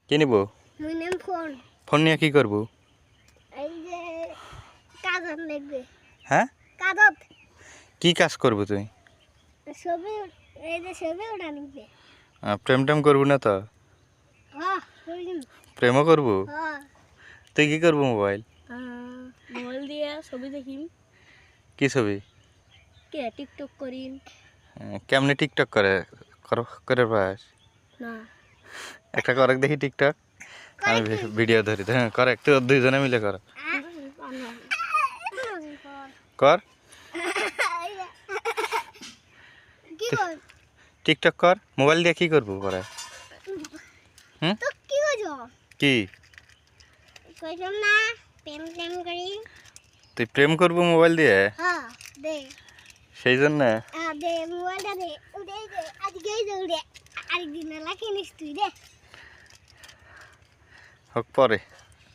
কি নিব? Phone. Phone নিয়ে কি করব? এই যে কাগজ লাগবে। হ্যাঁ? কাগজ। কি কাজ করব তুই? ছবি, এই যে ছবি ওটা নিবে। প্রেম টেম করবো না তো? হ্যাঁ, করবি। প্রেমও করব? হ্যাঁ। তুই কি করবো মোবাইল? মোবাইল দিয়ে ছবি দেখিম। কি ছবি? কে টিকটক করিম। কেমনে টিকটক করে পাস? না। একটা করে দেখি টিকটক। আমি ভিডিও ধরি। হ্যাঁ করে, একটু দুইজনে মিলে কর। কর টিকটক কর। মোবাইল দিয়ে কি করবো পরে? হুম? কি তুই প্রেম করবো মোবাইল দিয়ে? সেই জন্য হোক পরে।